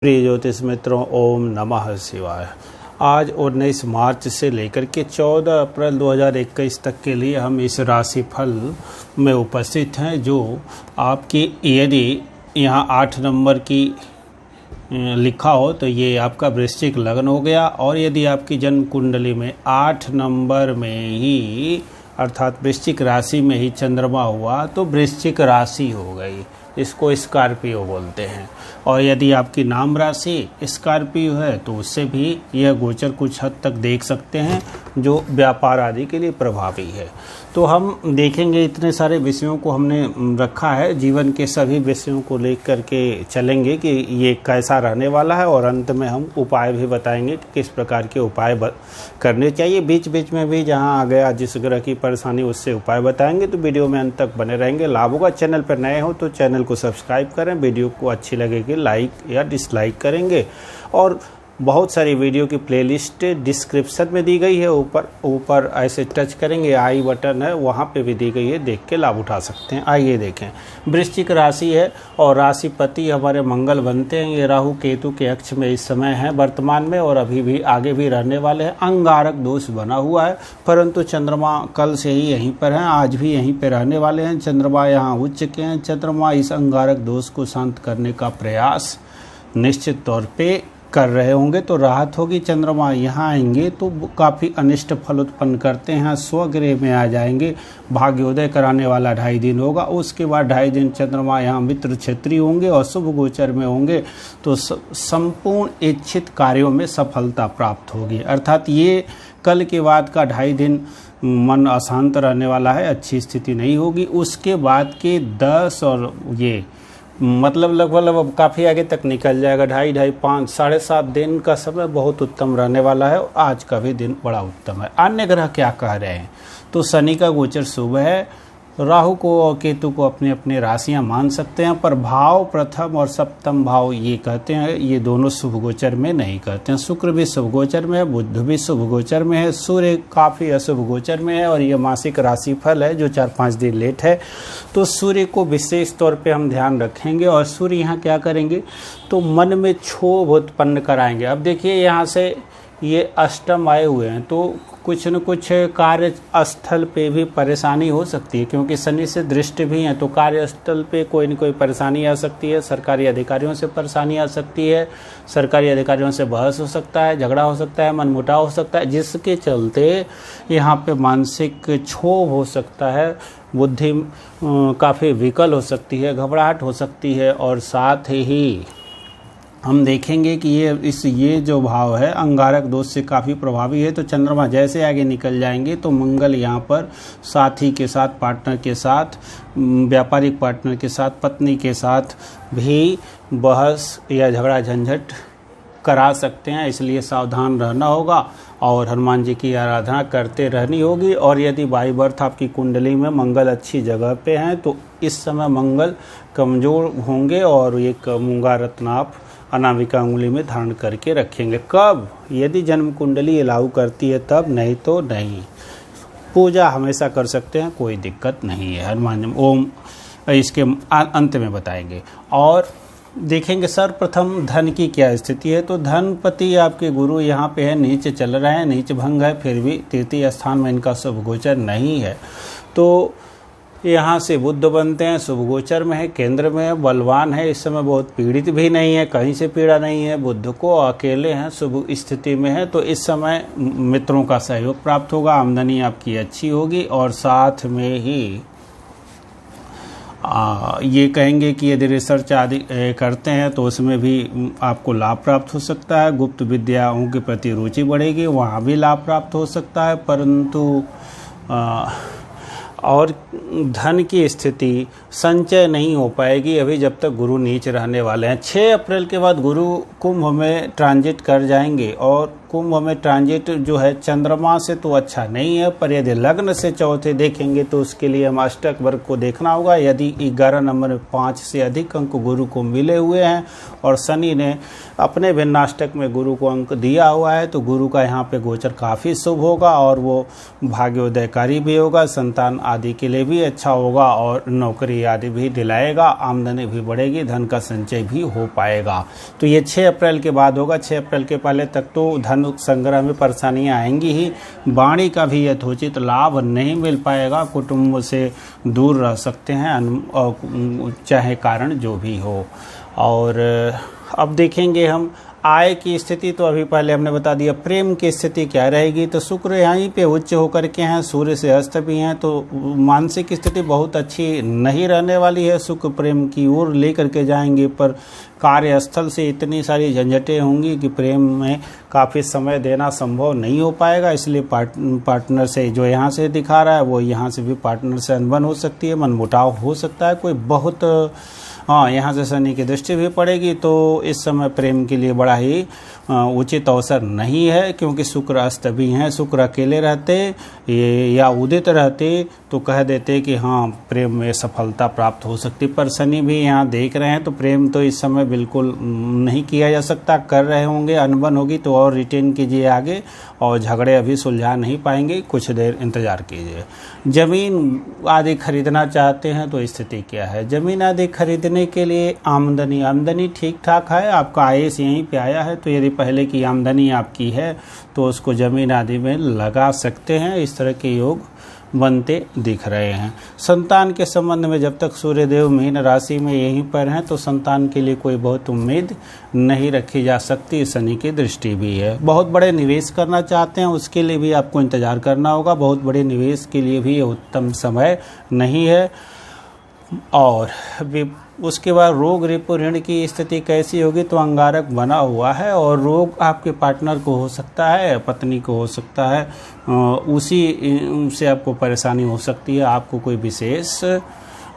प्रिय ज्योतिष मित्रों, ओम नमः शिवाय। आज 19 मार्च से लेकर के 14 अप्रैल 2021 तक के लिए हम इस राशिफल में उपस्थित हैं, जो आपकी यदि यहाँ 8 नंबर की लिखा हो तो ये आपका वृश्चिक लग्न हो गया, और यदि आपकी जन्म कुंडली में 8 नंबर में ही अर्थात वृश्चिक राशि में ही चंद्रमा हुआ तो वृश्चिक राशि हो गई। इसको स्कॉर्पियो बोलते हैं। और यदि आपकी नाम राशि स्कॉर्पियो है तो उससे भी यह गोचर कुछ हद तक देख सकते हैं, जो व्यापार आदि के लिए प्रभावी है। तो हम देखेंगे, इतने सारे विषयों को हमने रखा है, जीवन के सभी विषयों को लेकर के चलेंगे कि ये कैसा रहने वाला है, और अंत में हम उपाय भी बताएंगे कि किस प्रकार के उपाय करने चाहिए। बीच बीच में भी जहां आ गया जिस ग्रह की परेशानी उससे उपाय बताएंगे, तो वीडियो में अंत तक बने रहेंगे, लाभ होगा। चैनल पर नए हो तो चैनल को सब्सक्राइब करें, वीडियो को अच्छी लगेगी लाइक या डिसलाइक करेंगे। और बहुत सारी वीडियो की प्लेलिस्ट डिस्क्रिप्शन में दी गई है, ऊपर ऐसे टच करेंगे आई बटन है, वहाँ पे भी दी गई है, देख के लाभ उठा सकते हैं। आइए देखें, वृश्चिक राशि है और राशिपति हमारे मंगल बनते हैं। ये राहु केतु के अक्ष में इस समय है वर्तमान में, और अभी भी आगे भी रहने वाले हैं। अंगारक दोष बना हुआ है, परंतु चंद्रमा कल से ही यहीं पर हैं, आज भी यहीं पर रहने वाले हैं। चंद्रमा यहाँ उच्च के हैं। चंद्रमा इस अंगारक दोष को शांत करने का प्रयास निश्चित तौर पे कर रहे होंगे, तो राहत होगी। चंद्रमा यहाँ आएंगे तो काफ़ी अनिष्ट फल उत्पन्न करते हैं, स्वगृह में आ जाएंगे। भाग्योदय कराने वाला 2.5 दिन होगा, उसके बाद 2.5 दिन चंद्रमा यहाँ मित्र क्षेत्रीय होंगे और शुभ गोचर में होंगे, तो संपूर्ण इच्छित कार्यों में सफलता प्राप्त होगी। अर्थात ये कल के बाद का 2.5 दिन मन अशांत रहने वाला है, अच्छी स्थिति नहीं होगी। उसके बाद के 10 और ये मतलब लगभग काफ़ी आगे तक निकल जाएगा। 2.5, 5, 7.5 दिन का समय बहुत उत्तम रहने वाला है। आज का भी दिन बड़ा उत्तम है। अन्य ग्रह क्या कह रहे हैं, तो शनि का गोचर शुभ है। राहु को और केतु को अपने अपने राशियां मान सकते हैं, पर भाव प्रथम और सप्तम भाव ये कहते हैं, ये दोनों शुभ गोचर में नहीं कहते हैं। शुक्र भी शुभ गोचर में है, बुध भी शुभ गोचर में है, सूर्य काफ़ी अशुभ गोचर में है, और ये मासिक राशिफल है जो 4-5 दिन लेट है। तो सूर्य को विशेष तौर पे हम ध्यान रखेंगे, और सूर्य यहाँ क्या करेंगे, तो मन में क्षोभ उत्पन्न कराएंगे। अब देखिए, यहाँ से ये अष्टम आए हुए हैं, तो कुछ न कुछ कार्य स्थल पे भी परेशानी हो सकती है, क्योंकि शनि से दृष्टि भी है, तो कार्यस्थल पे कोई न कोई परेशानी आ सकती है। सरकारी अधिकारियों से परेशानी आ सकती है, सरकारी अधिकारियों से बहस हो सकता है, झगड़ा हो सकता है, मनमुटाव हो सकता है, जिसके चलते यहाँ पे मानसिक क्षोभ हो सकता है, बुद्धि काफ़ी विकल हो सकती है, घबराहट हो सकती है। और साथ ही हम देखेंगे कि ये जो भाव है अंगारक दोष से काफ़ी प्रभावी है। तो चंद्रमा जैसे आगे निकल जाएंगे तो मंगल यहाँ पर साथी के साथ, पार्टनर के साथ, व्यापारिक पार्टनर के साथ, पत्नी के साथ भी बहस या झगड़ा झंझट करा सकते हैं, इसलिए सावधान रहना होगा और हनुमान जी की आराधना करते रहनी होगी। और यदि बाई बर्थ आपकी कुंडली में मंगल अच्छी जगह पे हैं तो इस समय मंगल कमज़ोर होंगे, और एक मूंगा रत्न आप अनामिका उंगली में धारण करके रखेंगे। कब? यदि जन्म कुंडली अलाउ करती है तब, नहीं तो नहीं। पूजा हमेशा कर सकते हैं, कोई दिक्कत नहीं है। हनुमान ओम इसके अंत में बताएंगे। और देखेंगे सर्वप्रथम धन की क्या स्थिति है, तो धनपति आपके गुरु यहाँ पे है, नीचे चल रहे हैं, नीच भंग है, फिर भी तृतीय स्थान में इनका शुभ गोचर नहीं है, तो यहाँ से बुध बनते हैं, शुभ गोचर में है, केंद्र में है, बलवान है, इस समय बहुत पीड़ित भी नहीं है, कहीं से पीड़ा नहीं है, बुध को अकेले हैं, शुभ स्थिति में है, तो इस समय मित्रों का सहयोग प्राप्त होगा, आमदनी आपकी अच्छी होगी। और साथ में ही ये कहेंगे कि यदि रिसर्च आदि करते हैं तो उसमें भी आपको लाभ प्राप्त हो सकता है, गुप्त विद्याओं के प्रति रुचि बढ़ेगी, वहाँ भी लाभ प्राप्त हो सकता है। परंतु और धन की स्थिति संचय नहीं हो पाएगी अभी, जब तक गुरु नीच रहने वाले हैं। 6 अप्रैल के बाद गुरु कुंभ में ट्रांजिट कर जाएंगे, और कुंभ में ट्रांजिट जो है चंद्रमा से तो अच्छा नहीं है, पर यदि लग्न से चौथे देखेंगे तो उसके लिए हम अष्टक वर्ग को देखना होगा। यदि 11 नंबर में 5 से अधिक अंक गुरु को मिले हुए हैं और शनि ने अपने भिन्नाष्टक में गुरु को अंक दिया हुआ है तो गुरु का यहाँ पे गोचर काफ़ी शुभ होगा और वो भाग्योदयकारी भी होगा, संतान आदि के लिए भी अच्छा होगा और नौकरी आदि भी दिलाएगा, आमदनी भी बढ़ेगी, धन का संचय भी हो पाएगा। तो ये 6 अप्रैल के बाद होगा। 6 अप्रैल के पहले तक तो धन संग्रह में परेशानियां आएंगी ही, वाणी का भी यथोचित लाभ नहीं मिल पाएगा, कुटुंब से दूर रह सकते हैं चाहे कारण जो भी हो। और अब देखेंगे हम आय की स्थिति, तो अभी पहले हमने बता दिया। प्रेम की स्थिति क्या रहेगी, तो शुक्र यहीं पे उच्च होकर के हैं, सूर्य से अस्त भी हैं, तो मानसिक स्थिति बहुत अच्छी नहीं रहने वाली है। सुख प्रेम की ओर लेकर के जाएंगे, पर कार्यस्थल से इतनी सारी झंझटें होंगी कि प्रेम में काफ़ी समय देना संभव नहीं हो पाएगा। इसलिए पार्टनर से जो यहाँ से दिखा रहा है वो यहाँ से भी पार्टनर से अनबन हो सकती है, मनमुटाव हो सकता है, कोई बहुत यहाँ से शनि की दृष्टि भी पड़ेगी। तो इस समय प्रेम के लिए बड़ा ही उचित अवसर नहीं है, क्योंकि शुक्र अस्त भी हैं। शुक्र अकेले रहते या उदित रहते तो कह देते कि हाँ प्रेम में सफलता प्राप्त हो सकती, पर शनि भी यहाँ देख रहे हैं तो प्रेम तो इस समय बिल्कुल नहीं किया जा सकता। कर रहे होंगे, अनबन होगी तो और रिटेन कीजिए आगे, और झगड़े अभी सुलझा नहीं पाएंगे, कुछ देर इंतजार कीजिए। जमीन आदि खरीदना चाहते हैं तो स्थिति क्या है? जमीन आदि खरीदने के लिए आमदनी ठीक ठाक है, आपका आयस यहीं पे आया है, तो यदि पहले की आमदनी आपकी है तो उसको जमीन आदि में लगा सकते हैं। इस तरह के योग बनते दिख रहे हैं। संतान के संबंध में जब तक सूर्यदेव मीन राशि में यहीं पर हैं तो संतान के लिए कोई बहुत उम्मीद नहीं रखी जा सकती, शनि की दृष्टि भी है। बहुत बड़े निवेश करना चाहते हैं उसके लिए भी आपको इंतजार करना होगा, बहुत बड़े निवेश के लिए भी उत्तम समय नहीं है। और उसके बाद रोग रिपु ऋण की स्थिति कैसी होगी, तो अंगारक बना हुआ है और रोग आपके पार्टनर को हो सकता है, पत्नी को हो सकता है, उसी से आपको परेशानी हो सकती है। आपको कोई विशेष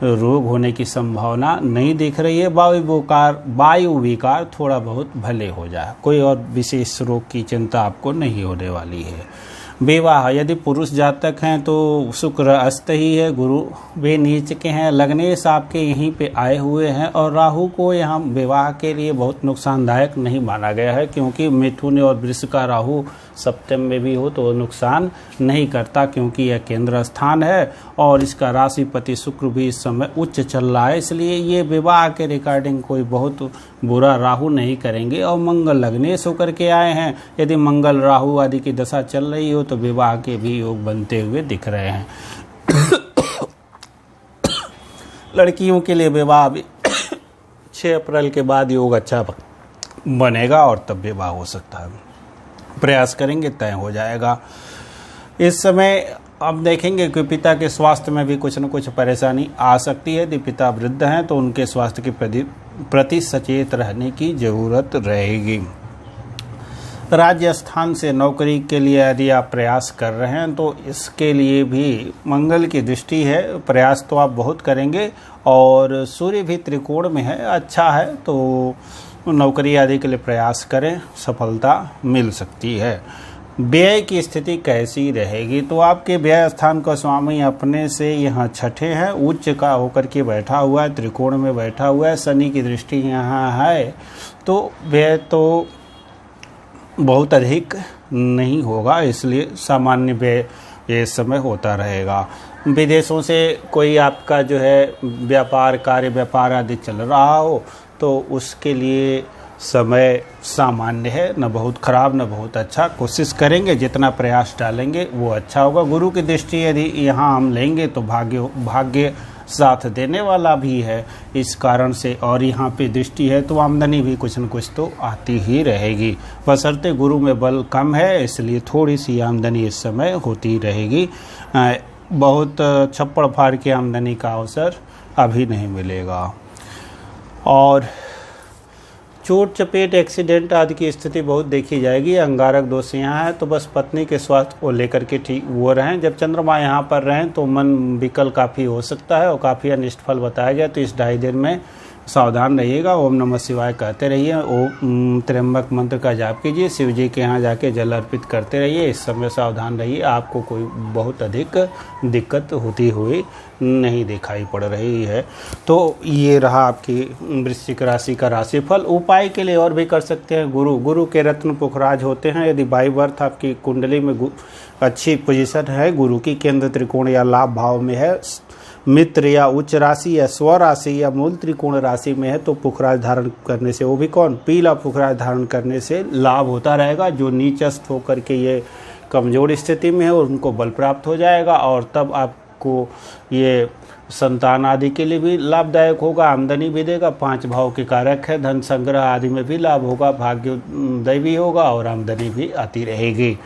रोग होने की संभावना नहीं दिख रही है। वायु विकार थोड़ा बहुत भले हो जाए, कोई और विशेष रोग की चिंता आपको नहीं होने वाली है। विवाह, यदि पुरुष जातक हैं तो शुक्र अस्त ही है, गुरु वे नीच के हैं, लग्नेश आपके यहीं पे आए हुए हैं और राहु को यहाँ विवाह के लिए बहुत नुकसानदायक नहीं माना गया है, क्योंकि मिथुन और वृष का राहु सप्तम में भी हो तो नुकसान नहीं करता, क्योंकि यह केंद्र स्थान है और इसका राशिपति शुक्र भी इस समय उच्च चल रहा है। इसलिए ये विवाह के रिगार्डिंग कोई बहुत बुरा राहु नहीं करेंगे। और मंगल लग्नेश होकर के आए हैं, यदि मंगल राहु आदि की दशा चल रही हो तो विवाह के भी योग बनते हुए दिख रहे हैं। लड़कियों के लिए विवाह भी 6 अप्रैल के बाद योग अच्छा बनेगा और तब विवाह हो सकता है, प्रयास करेंगे तय हो जाएगा। इस समय अब देखेंगे कि पिता के स्वास्थ्य में भी कुछ न कुछ परेशानी आ सकती है। यदि पिता वृद्ध हैं तो उनके स्वास्थ्य के प्रति सचेत रहने की जरूरत रहेगी। राज्य स्थान से नौकरी के लिए यदि आप प्रयास कर रहे हैं तो इसके लिए भी मंगल की दृष्टि है, प्रयास तो आप बहुत करेंगे और सूर्य भी त्रिकोण में है, अच्छा है, तो नौकरी आदि के लिए प्रयास करें, सफलता मिल सकती है। व्यय की स्थिति कैसी रहेगी, तो आपके व्यय स्थान का स्वामी अपने से यहाँ छठे हैं, उच्च का होकर के बैठा हुआ है, त्रिकोण में बैठा हुआ है, शनि की दृष्टि यहाँ है, तो व्यय तो बहुत अधिक नहीं होगा, इसलिए सामान्य व्यय इस समय होता रहेगा। विदेशों से कोई आपका जो है व्यापार आदि चल रहा हो तो उसके लिए समय सामान्य है, न बहुत खराब न बहुत अच्छा। कोशिश करेंगे, जितना प्रयास डालेंगे वो अच्छा होगा। गुरु की दृष्टि यदि यहाँ हम लेंगे तो भाग्य साथ देने वाला भी है, इस कारण से, और यहाँ पे दृष्टि है तो आमदनी भी कुछ न कुछ तो आती ही रहेगी। बशर्ते गुरु में बल कम है, इसलिए थोड़ी सी आमदनी इस समय होती रहेगी। बहुत छप्पड़ फाड़ के आमदनी का अवसर अभी नहीं मिलेगा। और चोट चपेट एक्सीडेंट आदि की स्थिति बहुत देखी जाएगी। अंगारक दोष यहाँ है तो बस पत्नी के स्वास्थ्य को लेकर के ठीक वो रहें। जब चंद्रमा यहाँ पर रहें तो मन विकल काफ़ी हो सकता है और काफ़ी अनिष्ट फल बताया जाए, तो इस 2.5 दिन में सावधान रहिएगा। ओम नमः शिवाय कहते रहिए। ओम त्र्यंबक मंत्र का जाप कीजिए। शिव जी के यहाँ जाके जल अर्पित करते रहिए। इस समय सावधान रहिए, आपको कोई बहुत अधिक दिक्कत होती हुई नहीं दिखाई पड़ रही है। तो ये रहा आपकी वृश्चिक राशि का राशिफल। उपाय के लिए और भी कर सकते हैं। गुरु के रत्न पुखराज होते हैं। यदि बाई बर्थ आपकी कुंडली में अच्छी पोजीशन है, गुरु की केंद्र त्रिकोण या लाभ भाव में है, मित्र या उच्च राशि या स्व राशि या मूल त्रिकोण राशि में है, तो पुखराज धारण करने से, वो भी कौन, पीला पुखराज धारण करने से लाभ होता रहेगा। जो नीचस्थ होकर के ये कमजोर स्थिति में है उनको बल प्राप्त हो जाएगा, और तब आपको ये संतान आदि के लिए भी लाभदायक होगा, आमदनी भी देगा। 5 भाव के कारक है, धन संग्रह आदि में भी लाभ होगा, भाग्योदय भी होगा और आमदनी भी आती रहेगी।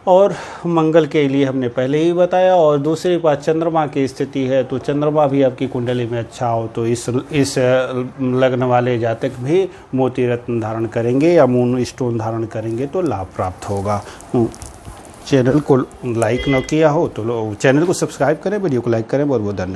और मंगल के लिए हमने पहले ही बताया। और दूसरी बात चंद्रमा की स्थिति है, तो चंद्रमा भी आपकी कुंडली में अच्छा हो तो इस लग्न वाले जातक भी मोती रत्न धारण करेंगे या मून स्टोन धारण करेंगे तो लाभ प्राप्त होगा। चैनल को लाइक न किया हो तो चैनल को सब्सक्राइब करें, वीडियो को लाइक करें। बहुत बहुत धन्यवाद।